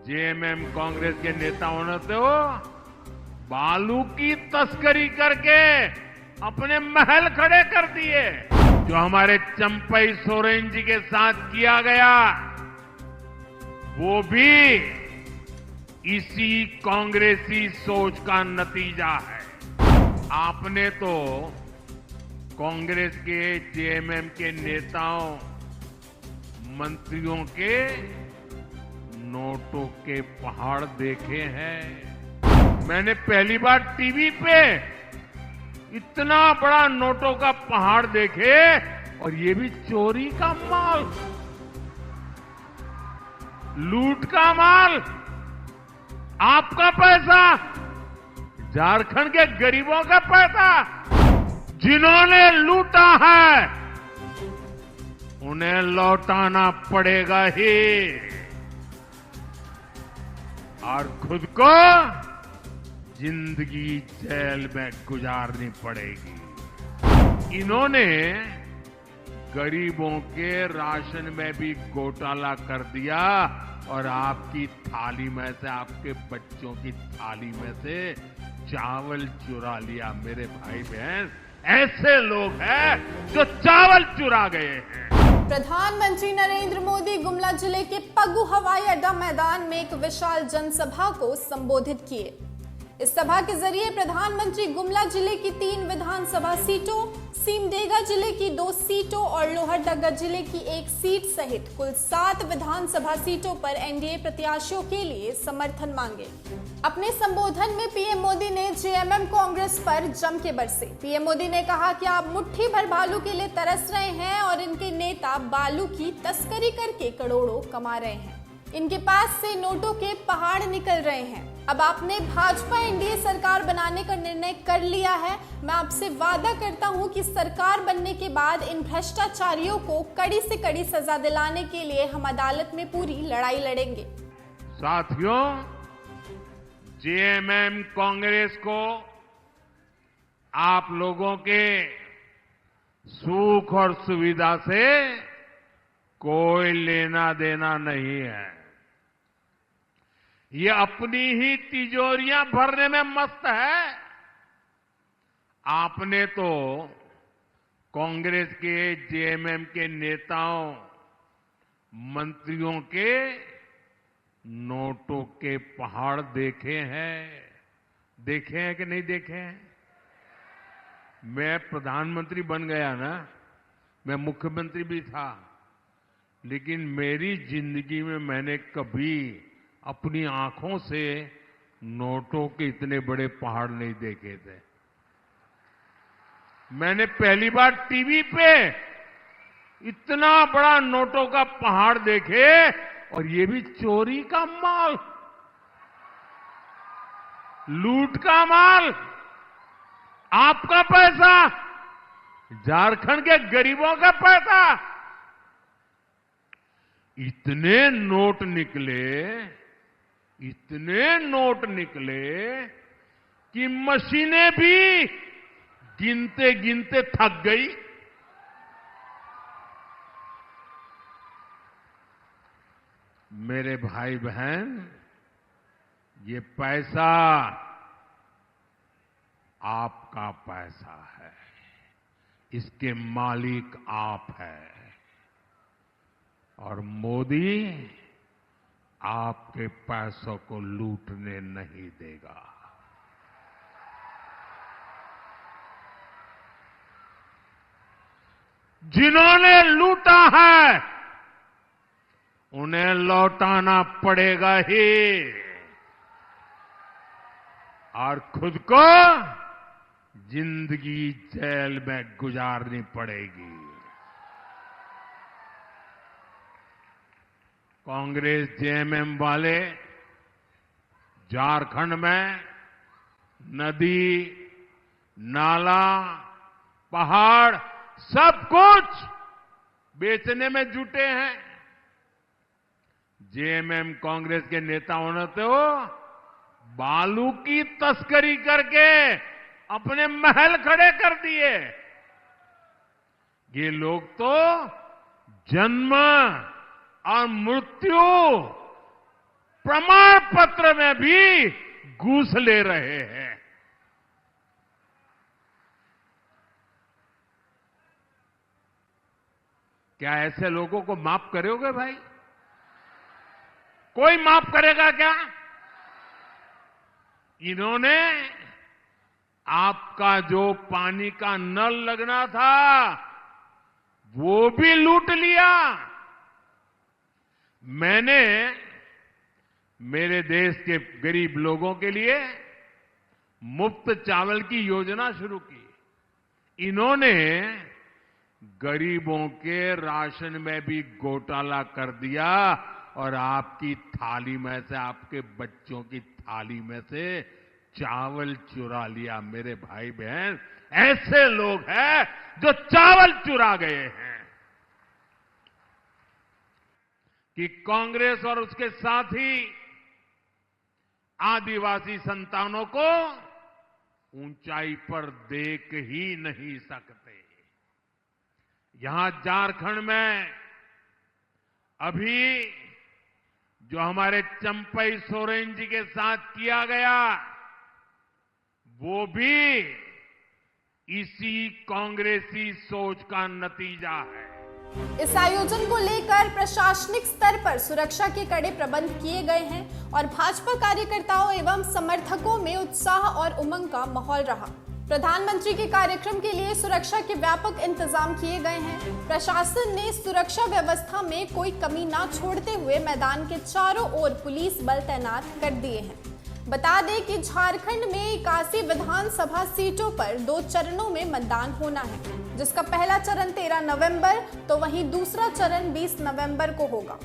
JMM Congress के नेताओं ने तो बालू की तस्करी करके अपने महल खड़े कर दिए। जो हमारे चंपई सोरेन जी के साथ किया गया वो भी इसी कांग्रेसी सोच का नतीजा है। आपने तो कांग्रेस के जेएमएम के नेताओं मंत्रियों के नोटों के पहाड़ देखे हैं। मैंने पहली बार टीवी पे इतना बड़ा नोटों का पहाड़ देखे, और ये भी चोरी का माल, लूट का माल, आपका पैसा, झारखंड के गरीबों का पैसा। जिन्होंने लूटा है उन्हें लौटाना पड़ेगा ही, और खुद को जिंदगी जेल में गुजारनी पड़ेगी। इन्होंने गरीबों के राशन में भी घोटाला कर दिया और आपकी थाली में से, आपके बच्चों की थाली में से चावल चुरा लिया। मेरे भाई बहन, ऐसे लोग हैं जो चावल चुरा गए हैं। प्रधानमंत्री नरेंद्र मोदी गुमला जिले के पग्गू हवाई अड्डा मैदान में एक विशाल जनसभा को संबोधित किए। इस सभा के जरिए प्रधानमंत्री गुमला जिले की 3 विधानसभा सीटों, सिमडेगा जिले की 2 सीटों और लोहरदगा जिले की 1 सीट सहित कुल 7 विधानसभा सीटों पर एनडीए प्रत्याशियों के लिए समर्थन मांगे। अपने संबोधन में पीएम मोदी ने जेएमएम कांग्रेस पर जम के बरसे। पीएम मोदी ने कहा कि आप मुट्ठी भर बालू के लिए तरस रहे हैं और इनके नेता बालू की तस्करी करके करोड़ों कमा रहे हैं। इनके पास से नोटों के पहाड़ निकल रहे हैं। अब आपने भाजपा एनडीए सरकार बनाने का निर्णय कर लिया है। मैं आपसे वादा करता हूं कि सरकार बनने के बाद इन भ्रष्टाचारियों को कड़ी से कड़ी सजा दिलाने के लिए हम अदालत में पूरी लड़ाई लड़ेंगे। साथियों, जेएमएम कांग्रेस को आप लोगों के सुख और सुविधा से कोई लेना देना नहीं है। ये अपनी ही तिजोरियां भरने में मस्त है। आपने तो कांग्रेस के जेएमएम के नेताओं मंत्रियों के नोटों के पहाड़ देखे हैं कि नहीं देखे हैं? मैं प्रधानमंत्री बन गया ना, मैं मुख्यमंत्री भी था, लेकिन मेरी जिंदगी में मैंने कभी अपनी आंखों से नोटों के इतने बड़े पहाड़ नहीं देखे थे। मैंने पहली बार टीवी पे इतना बड़ा नोटों का पहाड़ देखे, और ये भी चोरी का माल, लूट का माल, आपका पैसा, झारखंड के गरीबों का पैसा। इतने नोट निकले कि मशीनें भी गिनते गिनते थक गई। मेरे भाई बहन, ये पैसा आपका पैसा है, इसके मालिक आप हैं, और मोदी आपके पैसों को लूटने नहीं देगा। जिन्होंने लूटा है उन्हें लौटाना पड़ेगा ही, और खुद को जिंदगी जेल में गुजारनी पड़ेगी। कांग्रेस जेएमएम वाले झारखंड में नदी, नाला, पहाड़ सब कुछ बेचने में जुटे हैं। जेएमएम कांग्रेस के नेताओं ने तो बालू की तस्करी करके अपने महल खड़े कर दिए। ये लोग तो जन्म और मृत्यु प्रमाण पत्र में भी घूस ले रहे हैं। क्या ऐसे लोगों को माफ करोगे भाई? कोई माफ करेगा क्या? इन्होंने आपका जो पानी का नल लगना था वो भी लूट लिया। मैंने मेरे देश के गरीब लोगों के लिए मुफ्त चावल की योजना शुरू की। इन्होंने गरीबों के राशन में भी घोटाला कर दिया और आपकी थाली में से, आपके बच्चों की थाली में से चावल चुरा लिया। मेरे भाई बहन, ऐसे लोग हैं जो चावल चुरा गए हैं। कि कांग्रेस और उसके साथी आदिवासी संतानों को ऊंचाई पर देख ही नहीं सकते। यहां झारखंड में अभी जो हमारे चंपई सोरेन जी के साथ किया गया वो भी इसी कांग्रेसी सोच का नतीजा है। इस आयोजन को लेकर प्रशासनिक स्तर पर सुरक्षा के कड़े प्रबंध किए गए हैं और भाजपा कार्यकर्ताओं एवं समर्थकों में उत्साह और उमंग का माहौल रहा। प्रधानमंत्री के कार्यक्रम के लिए सुरक्षा के व्यापक इंतजाम किए गए हैं। प्रशासन ने सुरक्षा व्यवस्था में कोई कमी न छोड़ते हुए मैदान के चारों ओर पुलिस बल तैनात कर दिए हैं। बता दें कि झारखंड में 81 विधानसभा सीटों पर 2 चरणों में मतदान होना है, जिसका पहला चरण 13 नवंबर तो वहीं दूसरा चरण 20 नवंबर को होगा।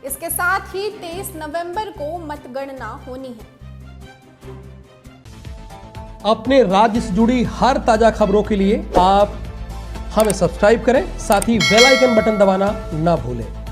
इसके साथ ही 23 नवंबर को मतगणना होनी है। अपने राज्य से जुड़ी हर ताजा खबरों के लिए आप हमें सब्सक्राइब करें, साथ ही बेल आइकन बटन दबाना ना भूलें।